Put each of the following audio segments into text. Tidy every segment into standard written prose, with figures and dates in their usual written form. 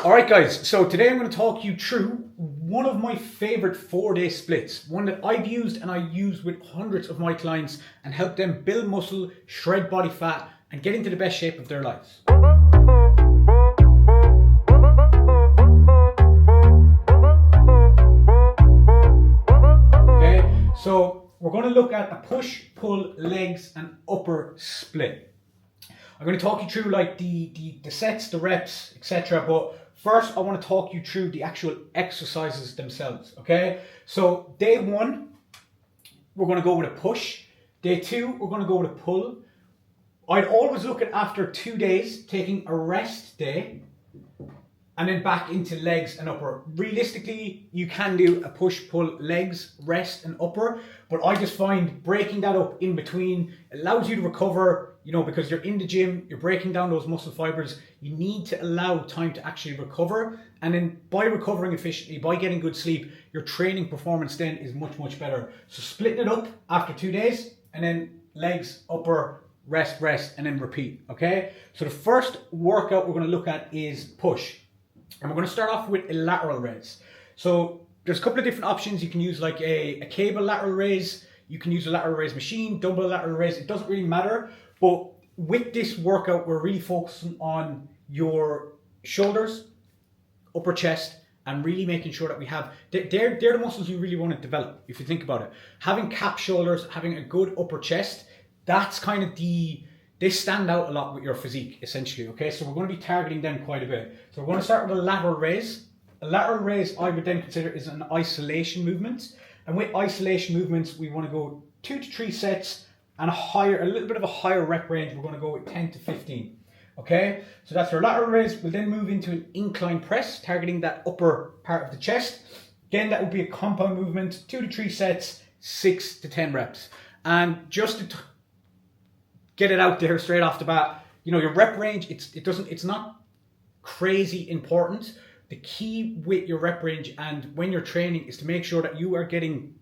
Alright guys, so today I'm going to talk you through one of my favorite 4-day splits, one that I've used and I use with hundreds of my clients and help them build muscle, shred body fat and get into the best shape of their lives. Okay, so we're going to look at a push, pull, legs and upper split. I'm going to talk you through like the sets, the reps, etc. But first, I want to talk you through the actual exercises themselves. Okay, so day one, we're going to go with a push. Day two, we're going to go with a pull. I'd always look at after 2 days, taking a rest day, and then back into legs and upper. Realistically, you can do a push, pull, legs, rest and upper, but I just find breaking that up in between allows you to recover, because you're in the gym, you're breaking down those muscle fibers. You need to allow time to actually recover. And then by recovering efficiently, by getting good sleep, your training performance then is much, much better. So splitting it up after 2 days and then legs, upper, rest, and then repeat, okay? So the first workout we're gonna look at is push. And we're going to start off with a lateral raise. So there's a couple of different options. You can use like a cable lateral raise. You can use a lateral raise machine, dumbbell lateral raise. It doesn't really matter. But with this workout, we're really focusing on your shoulders, upper chest, and really making sure that we have, they're the muscles you really want to develop, if you think about it. Having cap shoulders, having a good upper chest, that's kind of they stand out a lot with your physique, essentially, okay? So we're going to be targeting them quite a bit. So we're going to start with a lateral raise. A lateral raise, I would then consider, is an isolation movement. And with isolation movements, we want to go 2 to 3 sets and a little bit of a higher rep range. We're going to go with 10 to 15, okay? So that's our lateral raise. We'll then move into an incline press, targeting that upper part of the chest. Again, that would be a compound movement, 2 to 3 sets, 6 to 10 reps. And just to get it out there straight off the bat, your rep range, it's not crazy important. The key with your rep range and when you're training is to make sure that you are getting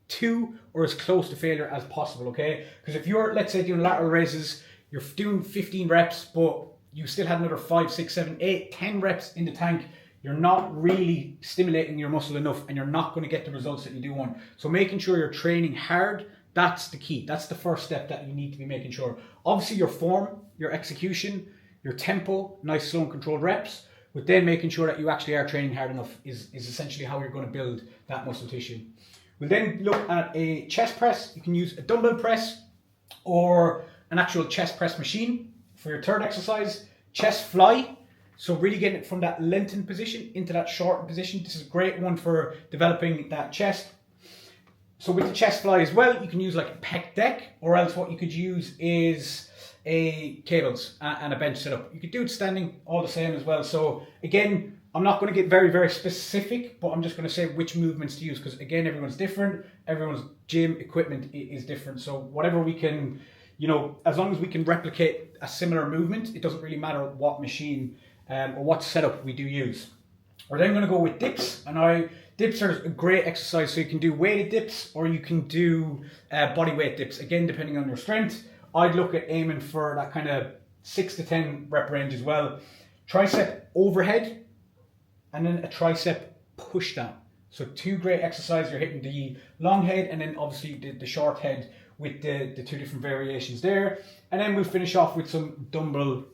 to or as close to failure as possible, okay? Because if you're, let's say, doing lateral raises, you're doing 15 reps, but you still have another 5, 6, 7, 8, 10 reps in the tank, you're not really stimulating your muscle enough and you're not going to get the results that you do want. So making sure you're training hard, that's the key. That's the first step that you need to be making sure. Obviously your form, your execution, your tempo, nice slow and controlled reps, but then making sure that you actually are training hard enough is essentially how you're going to build that muscle tissue. We'll then look at a chest press. You can use a dumbbell press or an actual chest press machine for your third exercise. Chest fly. So really getting it from that lengthened position into that shortened position. This is a great one for developing that chest. So with the chest fly as well, you can use like a pec deck, or else what you could use is a cables and a bench setup. You could do it standing all the same as well. So again, I'm not going to get very, very specific, but I'm just going to say which movements to use because again, everyone's different. Everyone's gym equipment is different. So whatever we can, as long as we can replicate a similar movement, it doesn't really matter what machine or what setup we do use. We're then going to go with dips, and dips are a great exercise. So you can do weighted dips or you can do body weight dips. Again, depending on your strength, I'd look at aiming for that kind of 6 to 10 rep range as well. Tricep overhead and then a tricep push down. So 2 great exercises. You're hitting the long head and then obviously the short head with the 2 different variations there. And then we'll finish off with some dumbbell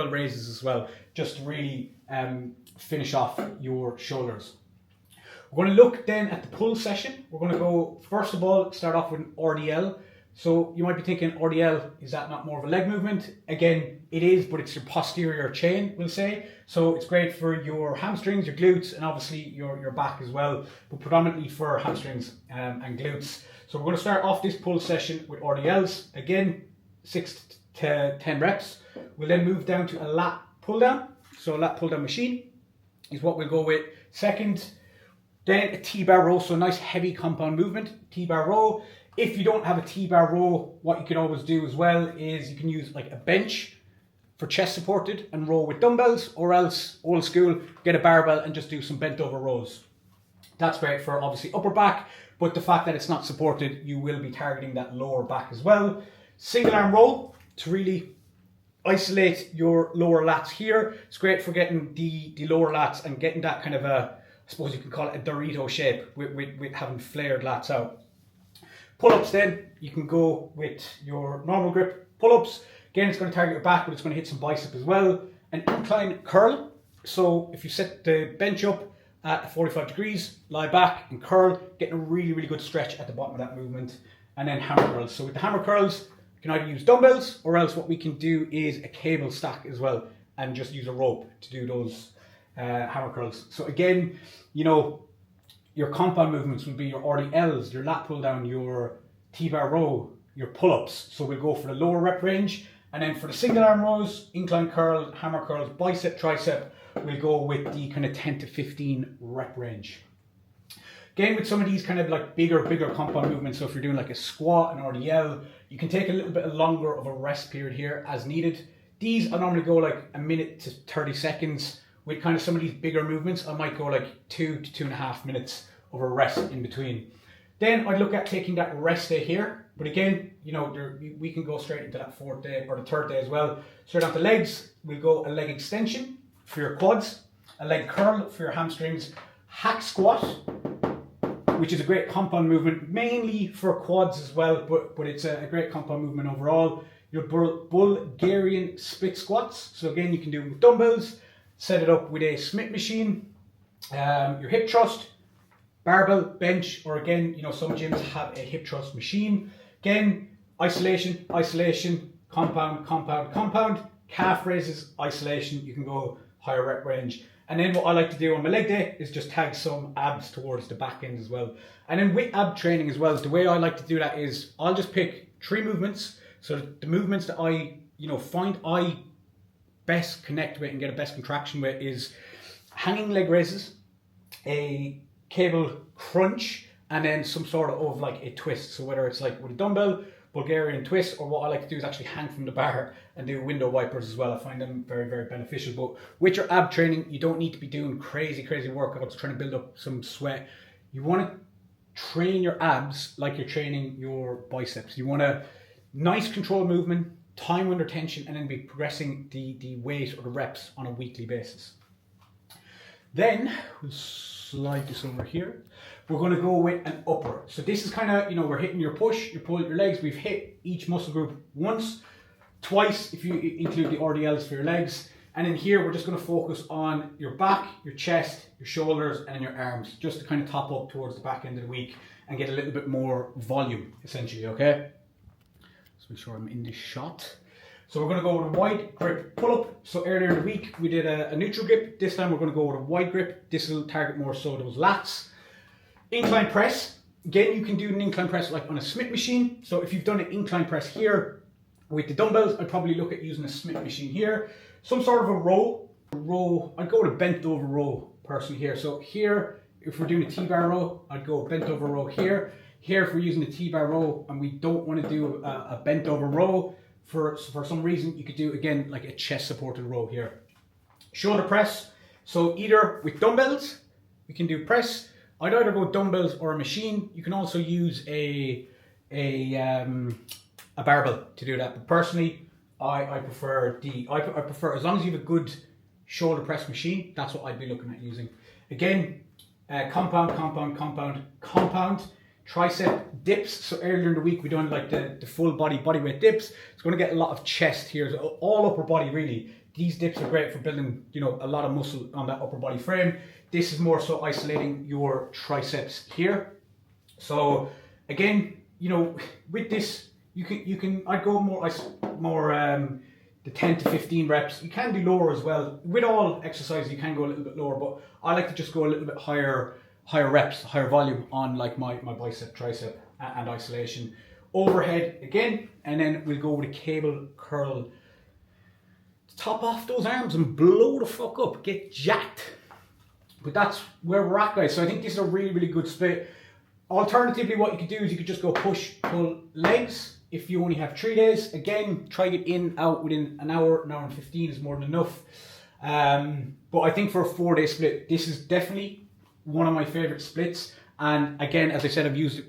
raises as well, just to really finish off your shoulders. We're going to look then at the pull session. We're going to go, first of all, start off with an RDL. So you might be thinking, RDL, is that not more of a leg movement? Again, it is, but it's your posterior chain, we'll say. So it's great for your hamstrings, your glutes, and obviously your back as well, but predominantly for hamstrings and glutes. So we're going to start off this pull session with RDLs. Again, 6 to 10 reps. We'll then move down to a lat pull down. So a lat pull down machine is what we'll go with second. Then a T-bar row, so a nice heavy compound movement, T-bar row. If you don't have a T-bar row, what you can always do as well is you can use like a bench for chest supported and row with dumbbells, or else old school, get a barbell and just do some bent over rows. That's great for obviously upper back, but the fact that it's not supported, you will be targeting that lower back as well. Single arm row to really isolate your lower lats here. It's great for getting the lower lats and getting that kind of I suppose you can call it a Dorito shape with having flared lats out. Pull-ups then, you can go with your normal grip pull-ups. Again, it's going to target your back, but it's going to hit some bicep as well. An incline curl. So if you set the bench up at 45 degrees, lie back and curl, getting a really, really good stretch at the bottom of that movement. And then hammer curls. So with the hammer curls, you can either use dumbbells, or else what we can do is a cable stack as well, and just use a rope to do those hammer curls. So again, you know, your compound movements will be your RDLs, your lat pull down, your T-bar row, your pull-ups. So we'll go for the lower rep range. And then for the single arm rows, incline curl, hammer curls, bicep, tricep, we'll go with the kind of 10 to 15 rep range. Again, with some of these kind of like bigger compound movements, so if you're doing like a squat, an RDL, you can take a little bit longer of a rest period here as needed. These I normally go like a minute to 30 seconds. With kind of some of these bigger movements, I might go like 2 to 2.5 minutes of a rest in between. Then I'd look at taking that rest day here. But again, you know, we can go straight into that fourth day or the third day as well. Straight onto legs, we'll go a leg extension for your quads, a leg curl for your hamstrings, hack squat, which is a great compound movement, mainly for quads as well, but it's a great compound movement overall. Your Bulgarian split squats. So again, you can do it with dumbbells, set it up with a Smith machine, your hip thrust, barbell, bench, or again, you know, some gyms have a hip thrust machine. Again, isolation, compound, calf raises, isolation, you can go higher rep range. And then what I like to do on my leg day is just tag some abs towards the back end as well. And then with ab training as well, the way I like to do that is I'll just pick 3 movements. So the movements that I, you know, find I best connect with and get a best contraction with is hanging leg raises, a cable crunch, and then some sort of like a twist. So whether it's like with a dumbbell, Bulgarian twist, or what I like to do is actually hang from the bar and do window wipers as well. I find them very, very beneficial. But with your ab training, you don't need to be doing crazy workouts trying to build up some sweat. You want to train your abs like you're training your biceps. You want a nice controlled movement, time under tension, and then be progressing the weight or the reps on a weekly basis. Then we'll slide this over here. We're going to go with an upper. So this is kind of, you know, we're hitting your push, your pull, your legs. We've hit each muscle group once, twice if you include the RDLs for your legs. And in here, we're just going to focus on your back, your chest, your shoulders, and your arms, just to kind of top up towards the back end of the week and get a little bit more volume, essentially, okay? Let's make sure I'm in this shot. So we're going to go with a wide grip pull-up. So earlier in the week, we did a neutral grip. This time we're going to go with a wide grip. This will target more so those lats. Incline press. Again, you can do an incline press like on a Smith machine. So if you've done an incline press here with the dumbbells, I'd probably look at using a Smith machine here. Some sort of a row. I'd go with a bent over row personally here. So here, if we're doing a T-bar row, I'd go bent over row here. Here, if we're using a T-bar row and we don't want to do a bent over row, for some reason, you could do, again, like a chest supported row here. Shoulder press. So either with dumbbells, we can do press. I'd either go dumbbells or a machine. You can also use a barbell to do that. But personally, I prefer I prefer, as long as you have a good shoulder press machine, that's what I'd be looking at using. Again, compound, tricep dips. So earlier in the week we done like the full body weight dips. It's going to get a lot of chest here, so all upper body really. These dips are great for building, you know, a lot of muscle on that upper body frame. This is more so isolating your triceps here. So again, you know, with this you can I'd go more the 10 to 15 reps. You can do lower as well. With all exercises you can go a little bit lower, but I like to just go a little bit higher reps, higher volume on like my bicep, tricep and isolation. Overhead again, and then we'll go with a cable curl to top off those arms and blow the fuck up, get jacked. But that's where we're at, guys. So I think this is a really, really good split. Alternatively, what you could do is you could just go push, pull, legs. If you only have 3 days, again, try it in, out within an hour and 15 is more than enough. But I think for a 4-day split, this is definitely one of my favorite splits. And again, as I said, I've used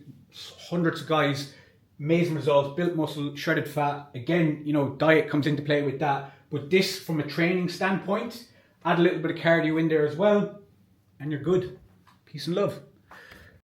hundreds of guys amazing results, built muscle, shredded fat. Again, you know, diet comes into play with that. But this, from a training standpoint, add a little bit of cardio in there as well, and you're good. Peace and love.